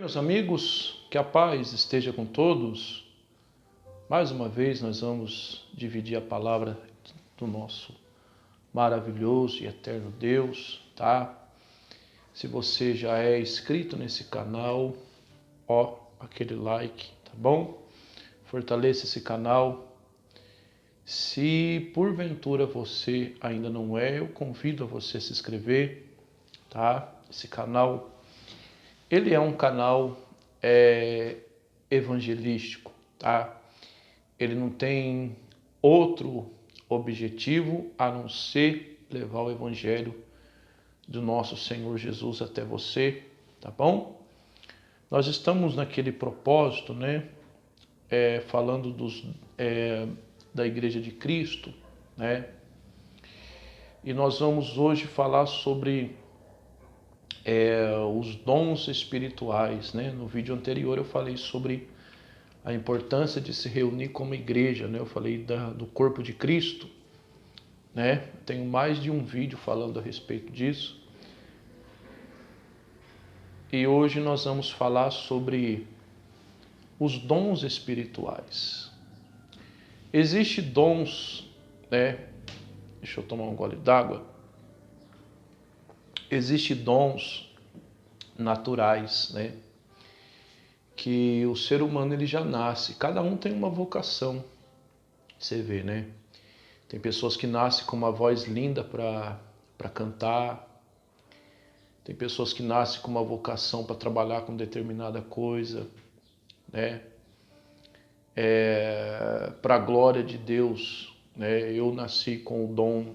Meus amigos, que a paz esteja com todos. Mais uma vez nós vamos dividir a palavra do nosso maravilhoso e eterno Deus, tá? Se você já é inscrito nesse canal, aquele like, tá bom? Fortaleça esse canal. Se porventura você ainda não é, eu convido a você a se inscrever, tá? Esse canal, ele é um canal evangelístico, tá? Ele não tem outro objetivo a não ser levar o evangelho do nosso Senhor Jesus até você, tá bom? Nós estamos naquele propósito, né? Falando da Igreja de Cristo, né? E nós vamos hoje falar sobre os dons espirituais, né? No vídeo anterior eu falei sobre a importância de se reunir como igreja, né? Eu falei do corpo de Cristo, né? Tenho mais de um vídeo falando a respeito disso. E hoje nós vamos falar sobre os dons espirituais. Existem dons, né? Deixa eu tomar um gole d'água. Existem dons naturais, né? Que o ser humano ele já nasce. Cada um tem uma vocação. Você vê, né? Tem pessoas que nascem com uma voz linda para cantar. Tem pessoas que nascem com uma vocação para trabalhar com determinada coisa, né? Para a glória de Deus, né? Eu nasci com o dom,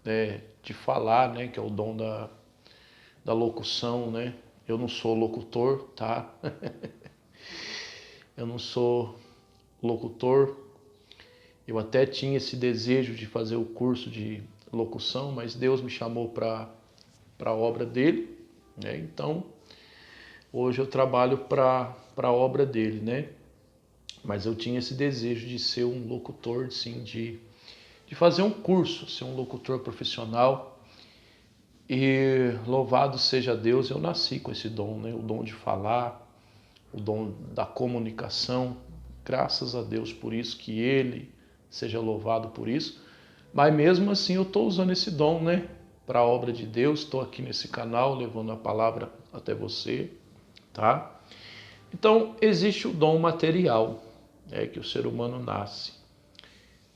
né, de falar, né? Que é o dom da locução, né? Eu não sou locutor, tá? Eu não sou locutor. Eu até tinha esse desejo de fazer o curso de locução, mas Deus me chamou para a obra dele, né? Então, hoje eu trabalho para a obra dele, né? Mas eu tinha esse desejo de ser um locutor, sim, de fazer um curso, ser um locutor profissional. E louvado seja Deus, eu nasci com esse dom, né? O dom de falar, o dom da comunicação. Graças a Deus por isso, que Ele seja louvado por isso. Mas mesmo assim eu estou usando esse dom, né? Para a obra de Deus, estou aqui nesse canal levando a palavra até você, tá? Então existe o dom material, que o ser humano nasce.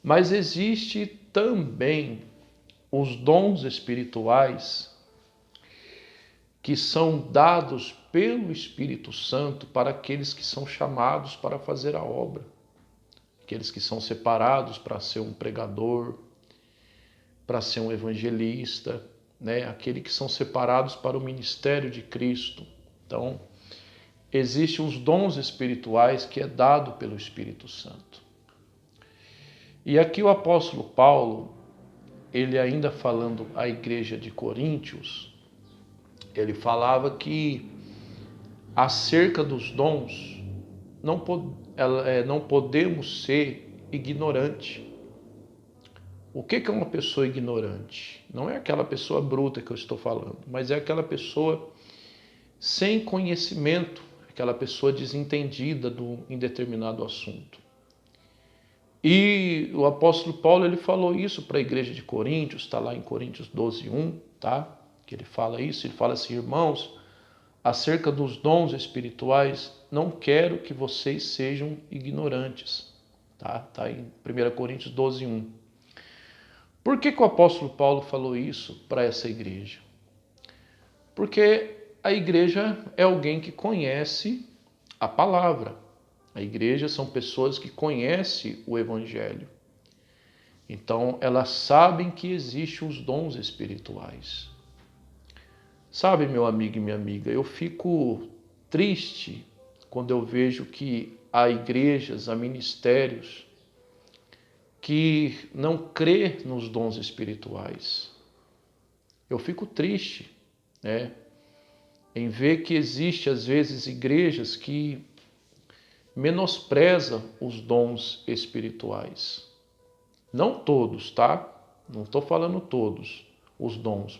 Mas existe também os dons espirituais que são dados pelo Espírito Santo para aqueles que são chamados para fazer a obra. Aqueles que são separados para ser um pregador, para ser um evangelista, né? Aqueles que são separados para o ministério de Cristo. Então, existem os dons espirituais que é dado pelo Espírito Santo. E aqui o apóstolo Paulo, ele ainda falando à igreja de Coríntios, ele falava que acerca dos dons não podemos ser ignorantes. O que é uma pessoa ignorante? Não é aquela pessoa bruta que eu estou falando, mas é aquela pessoa sem conhecimento, aquela pessoa desentendida em determinado assunto. E o apóstolo Paulo ele falou isso para a igreja de Coríntios, está lá em Coríntios 12:1, tá? Que ele fala isso, ele fala assim: irmãos, acerca dos dons espirituais, não quero que vocês sejam ignorantes, tá? Tá em 1 Coríntios 12:1. Por que o apóstolo Paulo falou isso para essa igreja? Porque a igreja é alguém que conhece a palavra. A igreja são pessoas que conhecem o evangelho. Então, elas sabem que existem os dons espirituais. Sabe, meu amigo e minha amiga, eu fico triste quando eu vejo que há igrejas, há ministérios que não crê nos dons espirituais. Eu fico triste, né, em ver que existe às vezes igrejas que menosprezam os dons espirituais. Não todos, tá? Não estou falando todos os dons.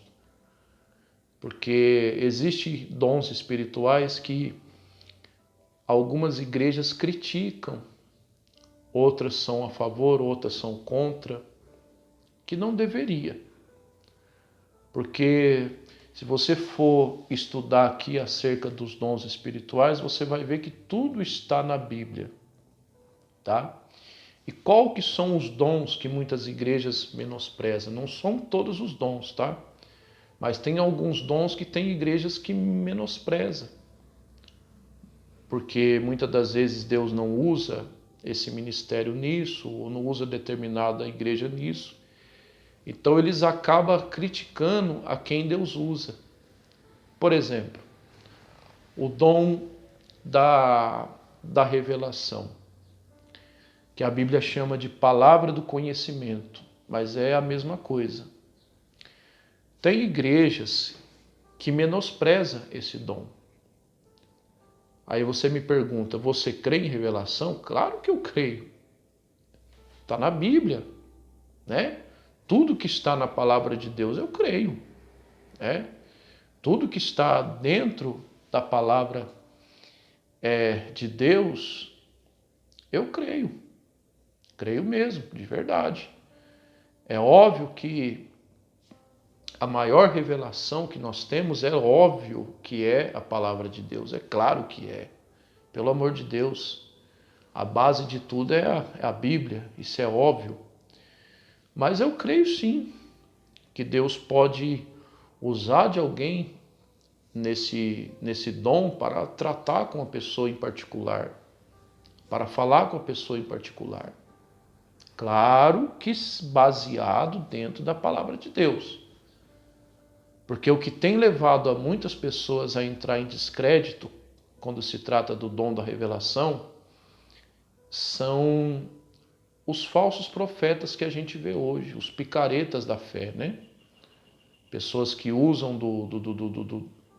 Porque existem dons espirituais que algumas igrejas criticam, outras são a favor, outras são contra, que não deveria. Porque se você for estudar aqui acerca dos dons espirituais, você vai ver que tudo está na Bíblia, tá? E qual que são os dons que muitas igrejas menosprezam? Não são todos os dons, tá? Mas tem alguns dons que tem igrejas que menosprezam. Porque muitas das vezes Deus não usa esse ministério nisso, ou não usa determinada igreja nisso. Então eles acabam criticando a quem Deus usa. Por exemplo, o dom da revelação, que a Bíblia chama de palavra do conhecimento, mas é a mesma coisa. Tem igrejas que menosprezam esse dom. Aí você me pergunta, você crê em revelação? Claro que eu creio. Está na Bíblia, né? Tudo que está na palavra de Deus eu creio, né? Tudo que está dentro da palavra de Deus, eu creio. Creio mesmo, de verdade. É óbvio que a maior revelação que nós temos é óbvio que é a palavra de Deus. É claro que é. Pelo amor de Deus. A base de tudo é a Bíblia. Isso é óbvio. Mas eu creio sim que Deus pode usar de alguém nesse dom para tratar com a pessoa em particular, para falar com a pessoa em particular. Claro que baseado dentro da palavra de Deus. Porque o que tem levado a muitas pessoas a entrar em descrédito quando se trata do dom da revelação são os falsos profetas que a gente vê hoje, os picaretas da fé, né? Pessoas que usam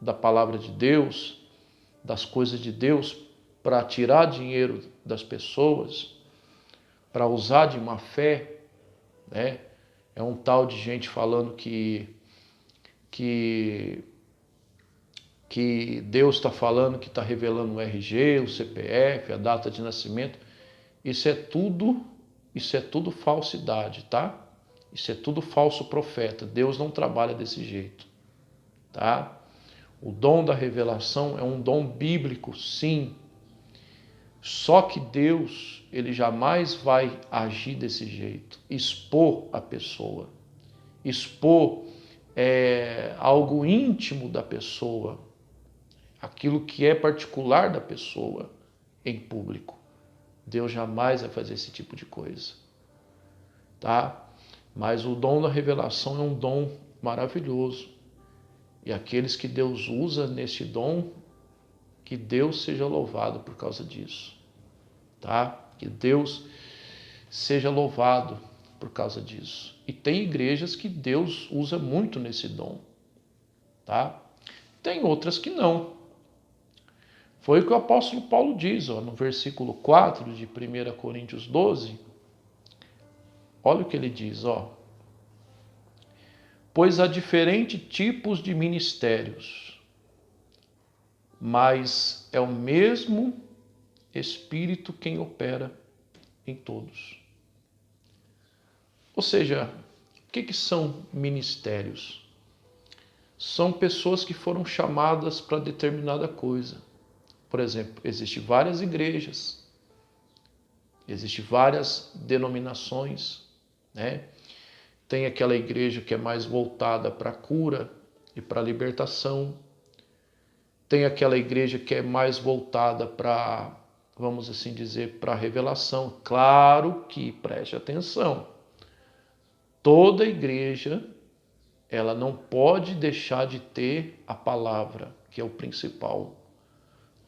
da palavra de Deus, das coisas de Deus, para tirar dinheiro das pessoas, para usar de má fé, né? É um tal de gente falando que Deus está falando que está revelando o RG, o CPF, a data de nascimento. Isso é tudo falsidade, tá? Isso é tudo falso profeta. Deus não trabalha desse jeito, tá? O dom da revelação é um dom bíblico, sim. Só que Deus, ele jamais vai agir desse jeito, expor a pessoa, expor algo íntimo da pessoa, aquilo que é particular da pessoa em público. Deus jamais vai fazer esse tipo de coisa, tá? Mas o dom da revelação é um dom maravilhoso. E aqueles que Deus usa nesse dom, que Deus seja louvado por causa disso, tá? Que Deus seja louvado por causa disso. E tem igrejas que Deus usa muito nesse dom, tá? Tem outras que não. Foi o que o apóstolo Paulo diz, no versículo 4 de 1 Coríntios 12. Olha o que ele diz, pois há diferentes tipos de ministérios, mas é o mesmo Espírito quem opera em todos. Ou seja, o que são ministérios? São pessoas que foram chamadas para determinada coisa. Por exemplo, existem várias igrejas, existem várias denominações, né? Tem aquela igreja que é mais voltada para a cura e para a libertação. Tem aquela igreja que é mais voltada para, vamos assim dizer, para a revelação. Claro que, preste atenção, toda igreja, ela não pode deixar de ter a palavra, que é o principal.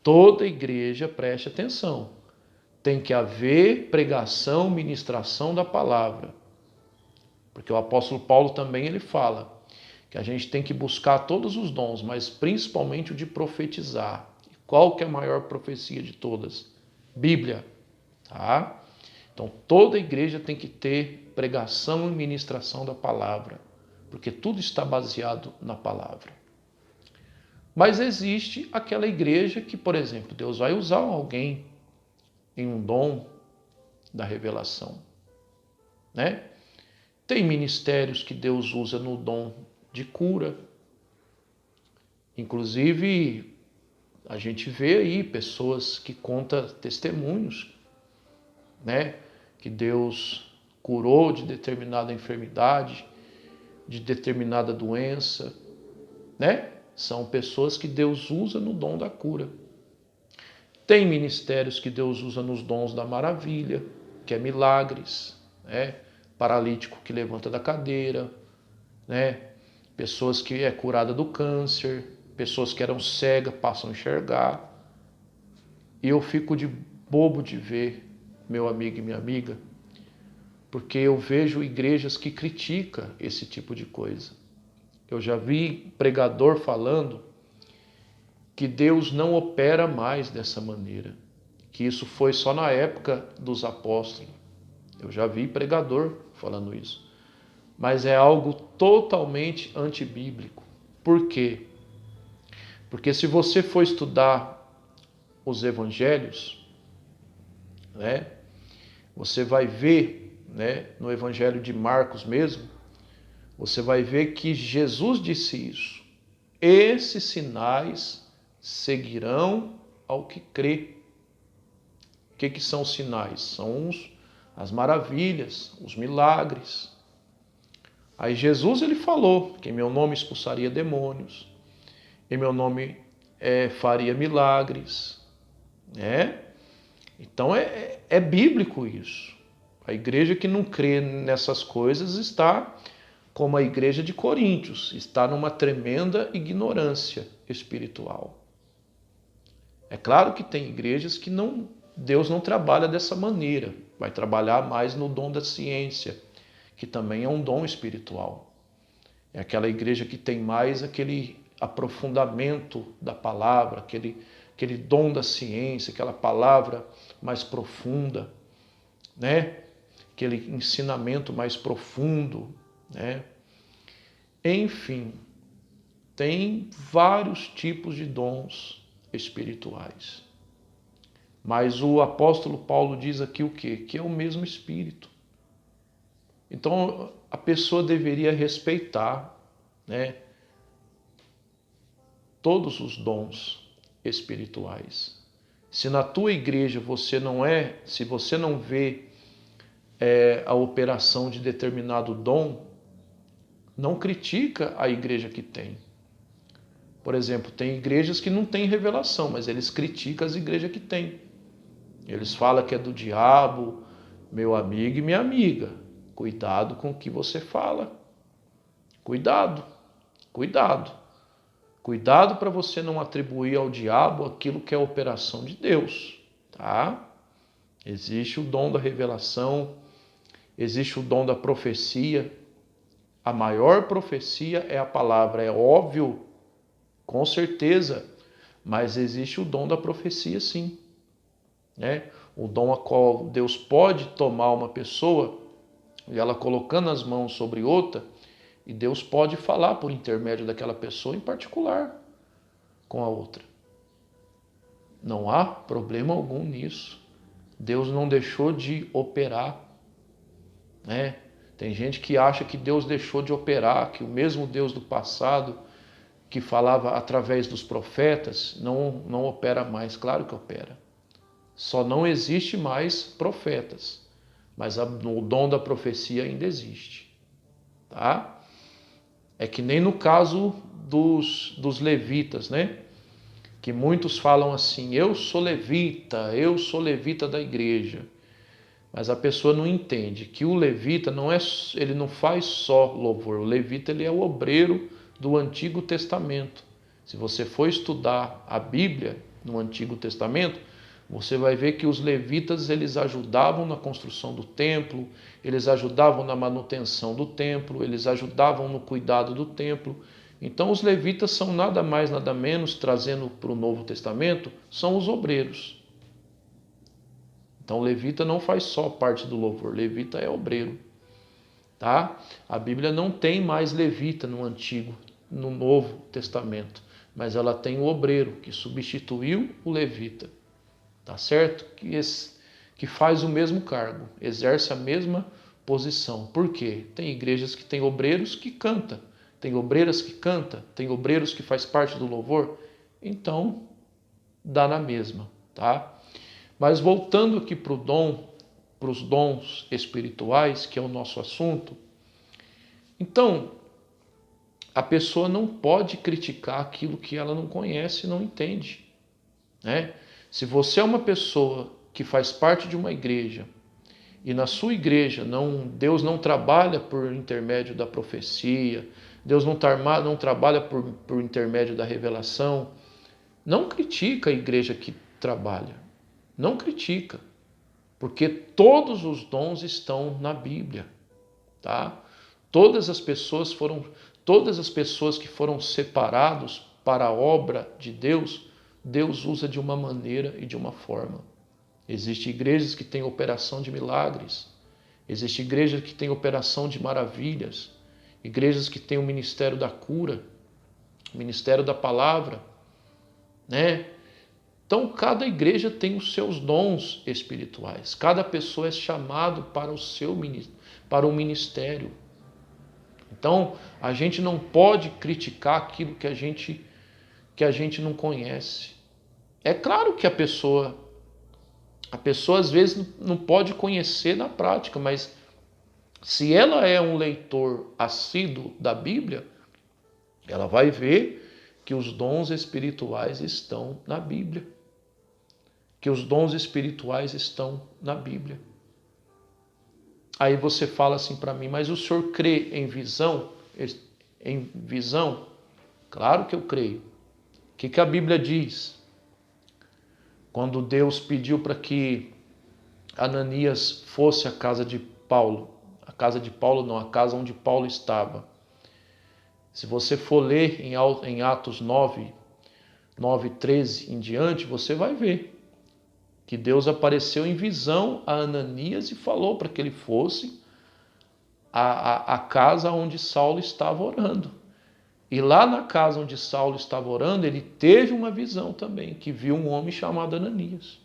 Toda igreja, preste atenção, tem que haver pregação, ministração da palavra. Porque o apóstolo Paulo também ele fala que a gente tem que buscar todos os dons, mas principalmente o de profetizar. E qual que é a maior profecia de todas? Bíblia, tá? Então toda igreja tem que ter pregação e ministração da palavra, porque tudo está baseado na palavra. Mas existe aquela igreja que, por exemplo, Deus vai usar alguém em um dom da revelação, né? Tem ministérios que Deus usa no dom de cura. Inclusive, a gente vê aí pessoas que contam testemunhos, né? Que Deus curou de determinada enfermidade, de determinada doença, né? São pessoas que Deus usa no dom da cura. Tem ministérios que Deus usa nos dons da maravilha, que é milagres, né? Paralítico que levanta da cadeira, né? Pessoas que é curada do câncer, pessoas que eram cegas passam a enxergar. E eu fico de bobo de ver, meu amigo e minha amiga, porque eu vejo igrejas que criticam esse tipo de coisa. Eu já vi pregador falando que Deus não opera mais dessa maneira, que isso foi só na época dos apóstolos. Eu já vi pregador falando isso. Mas é algo totalmente antibíblico. Por quê? Porque se você for estudar os evangelhos, né, você vai ver, né, no evangelho de Marcos mesmo, você vai ver que Jesus disse isso. Esses sinais seguirão ao que crê. O que são os sinais? São as maravilhas, os milagres. Aí Jesus ele falou que em meu nome expulsaria demônios, em meu nome faria milagres, né? Então é bíblico isso. A igreja que não crê nessas coisas está como a igreja de Coríntios, está numa tremenda ignorância espiritual. É claro que tem igrejas que Deus não trabalha dessa maneira, vai trabalhar mais no dom da ciência, que também é um dom espiritual. É aquela igreja que tem mais aquele aprofundamento da palavra, aquele dom da ciência, aquela palavra mais profunda, né? Aquele ensinamento mais profundo, né? Enfim, tem vários tipos de dons espirituais. Mas o apóstolo Paulo diz aqui o quê? Que é o mesmo Espírito. Então a pessoa deveria respeitar, né, todos os dons espirituais. Se na tua igreja se você não vê a operação de determinado dom, não critica a igreja que tem. Por exemplo, tem igrejas que não têm revelação, mas eles criticam as igrejas que têm. Eles falam que é do diabo, meu amigo e minha amiga. Cuidado com o que você fala. Cuidado, cuidado. Cuidado para você não atribuir ao diabo aquilo que é a operação de Deus, tá? Existe o dom da revelação, existe o dom da profecia. A maior profecia é a palavra, é óbvio, com certeza, mas existe o dom da profecia sim, né? O dom a qual Deus pode tomar uma pessoa e ela colocando as mãos sobre outra, e Deus pode falar por intermédio daquela pessoa em particular com a outra. Não há problema algum nisso. Deus não deixou de operar, né? Tem gente que acha que Deus deixou de operar, que o mesmo Deus do passado que falava através dos profetas não opera mais. Claro que opera. Só não existe mais profetas, mas o dom da profecia ainda existe, tá? É que nem no caso dos levitas, né? Que muitos falam assim, eu sou levita da igreja. Mas a pessoa não entende que o levita ele não faz só louvor. O levita ele é o obreiro do Antigo Testamento. Se você for estudar a Bíblia no Antigo Testamento, você vai ver que os levitas eles ajudavam na construção do templo, eles ajudavam na manutenção do templo, eles ajudavam no cuidado do templo. Então os levitas são nada mais, nada menos, trazendo para o Novo Testamento, são os obreiros. Então o levita não faz só parte do louvor, levita é obreiro. Tá? A Bíblia não tem mais levita no Novo Testamento. mas ela tem o obreiro, que substituiu o levita, tá certo? Que faz o mesmo cargo, exerce a mesma posição. Por quê? Tem igrejas que tem obreiros que cantam, tem obreiras que cantam, tem obreiros que faz parte do louvor, então dá na mesma, tá? Mas voltando aqui para os dons espirituais, que é o nosso assunto, então a pessoa não pode criticar aquilo que ela não conhece e não entende, né? Se você é uma pessoa que faz parte de uma igreja e na sua igreja Deus não trabalha por intermédio da profecia, Deus não trabalha por intermédio da revelação, não critica a igreja que trabalha, não critica, porque todos os dons estão na Bíblia, tá? Todas as pessoas que foram separados para a obra de Deus, Deus usa de uma maneira e de uma forma. Existem igrejas que têm operação de milagres, existem igrejas que têm operação de maravilhas, igrejas que têm o ministério da cura, o ministério da palavra, né? Então, cada igreja tem os seus dons espirituais. Cada pessoa é chamado para o ministério. Então, a gente não pode criticar aquilo que a gente não conhece. É claro que a pessoa às vezes não pode conhecer na prática, mas se ela é um leitor assíduo da Bíblia, ela vai ver que os dons espirituais estão na Bíblia. Que os dons espirituais estão na Bíblia. Aí você fala assim para mim, mas o senhor crê em visão? Em visão? Claro que eu creio. O que a Bíblia diz? Quando Deus pediu para que Ananias fosse à casa de Paulo. A casa de Paulo não, a casa onde Paulo estava. Se você for ler em Atos 9, 13 em diante, você vai ver que Deus apareceu em visão a Ananias e falou para que ele fosse à casa onde Saulo estava orando. E lá na casa onde Saulo estava orando, ele teve uma visão também, que viu um homem chamado Ananias.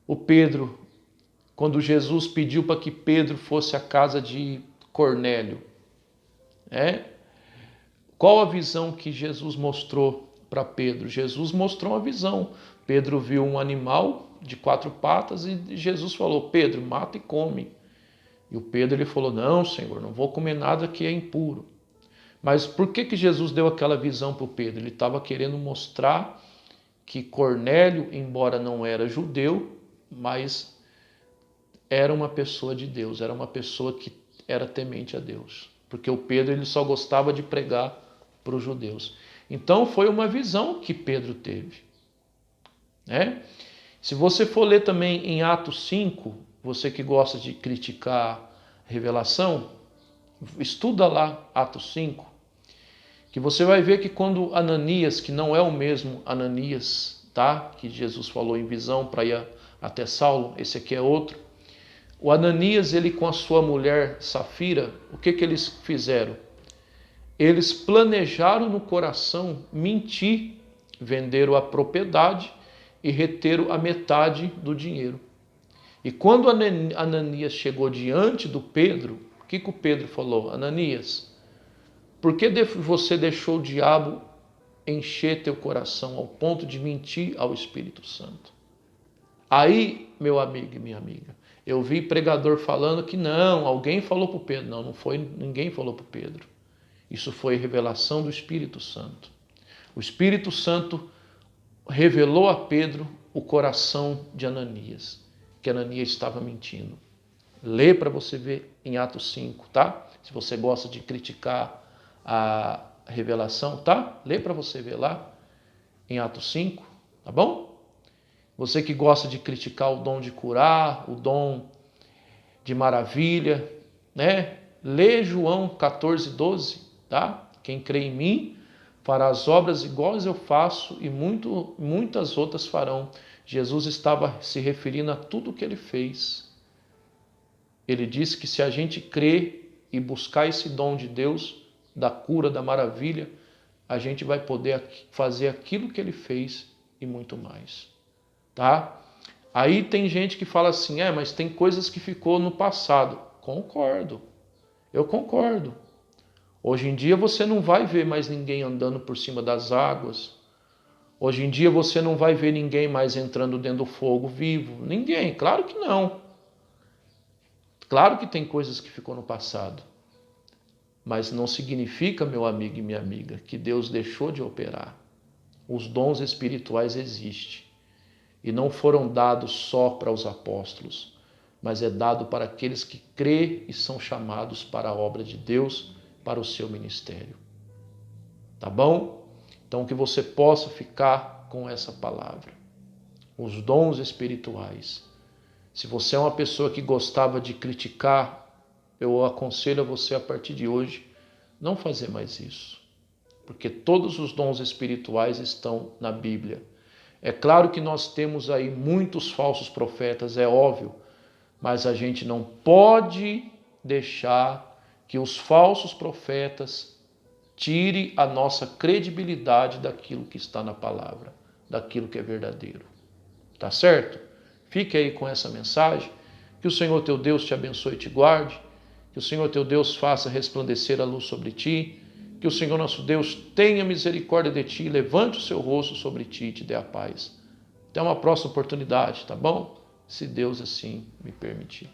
O Pedro, quando Jesus pediu para que Pedro fosse à casa de Cornélio, qual a visão que Jesus mostrou para Pedro? Jesus mostrou uma visão. Pedro viu um animal de 4 patas e Jesus falou, Pedro, mata e come. E o Pedro ele falou, não, Senhor, não vou comer nada que é impuro. Mas por que Jesus deu aquela visão para o Pedro? Ele estava querendo mostrar que Cornélio, embora não era judeu, mas era uma pessoa de Deus, era uma pessoa que era temente a Deus. Porque o Pedro ele só gostava de pregar para os judeus. Então foi uma visão que Pedro teve. Se você for ler também em Atos 5, você que gosta de criticar revelação, estuda lá Atos 5, que você vai ver que quando Ananias, que não é o mesmo Ananias, tá? Que Jesus falou em visão para ir até Saulo, esse aqui é outro. O Ananias, ele com a sua mulher Safira, o que eles fizeram? Eles planejaram no coração mentir, venderam a propriedade e reteram a metade do dinheiro. E quando Ananias chegou diante do Pedro, o que o Pedro falou? Ananias, por que você deixou o diabo encher teu coração ao ponto de mentir ao Espírito Santo? Aí, meu amigo e minha amiga, eu vi pregador falando que não, alguém falou para o Pedro. Não, não foi, ninguém falou para o Pedro. Isso foi revelação do Espírito Santo. O Espírito Santo revelou a Pedro o coração de Ananias, que Ananias estava mentindo. Lê para você ver em Atos 5, tá? Se você gosta de criticar a revelação, tá? Lê para você ver lá em Atos 5, tá bom? Você que gosta de criticar o dom de curar, o dom de maravilha, né? Lê João 14, 12, tá? Quem crê em mim fará as obras iguais eu faço e muitas outras farão. Jesus estava se referindo a tudo o que ele fez. Ele disse que se a gente crer e buscar esse dom de Deus, da cura, da maravilha, a gente vai poder fazer aquilo que ele fez e muito mais, tá? Aí tem gente que fala assim, mas tem coisas que ficou no passado. Concordo, eu concordo. Hoje em dia você não vai ver mais ninguém andando por cima das águas. Hoje em dia você não vai ver ninguém mais entrando dentro do fogo vivo. Ninguém, claro que não. Claro que tem coisas que ficou no passado. Mas não significa, meu amigo e minha amiga, que Deus deixou de operar. Os dons espirituais existem. E não foram dados só para os apóstolos, mas é dado para aqueles que crê e são chamados para a obra de Deus, para o seu ministério. Tá bom? Então que você possa ficar com essa palavra. Os dons espirituais. Se você é uma pessoa que gostava de criticar, eu aconselho a você a partir de hoje não fazer mais isso. Porque todos os dons espirituais estão na Bíblia. É claro que nós temos aí muitos falsos profetas, é óbvio, mas a gente não pode deixar que os falsos profetas tirem a nossa credibilidade daquilo que está na palavra, daquilo que é verdadeiro. Tá certo? Fique aí com essa mensagem. Que o Senhor teu Deus te abençoe e te guarde. Que o Senhor teu Deus faça resplandecer a luz sobre ti. Que o Senhor nosso Deus tenha misericórdia de ti, levante o seu rosto sobre ti e te dê a paz. Até uma próxima oportunidade, tá bom? Se Deus assim me permitir.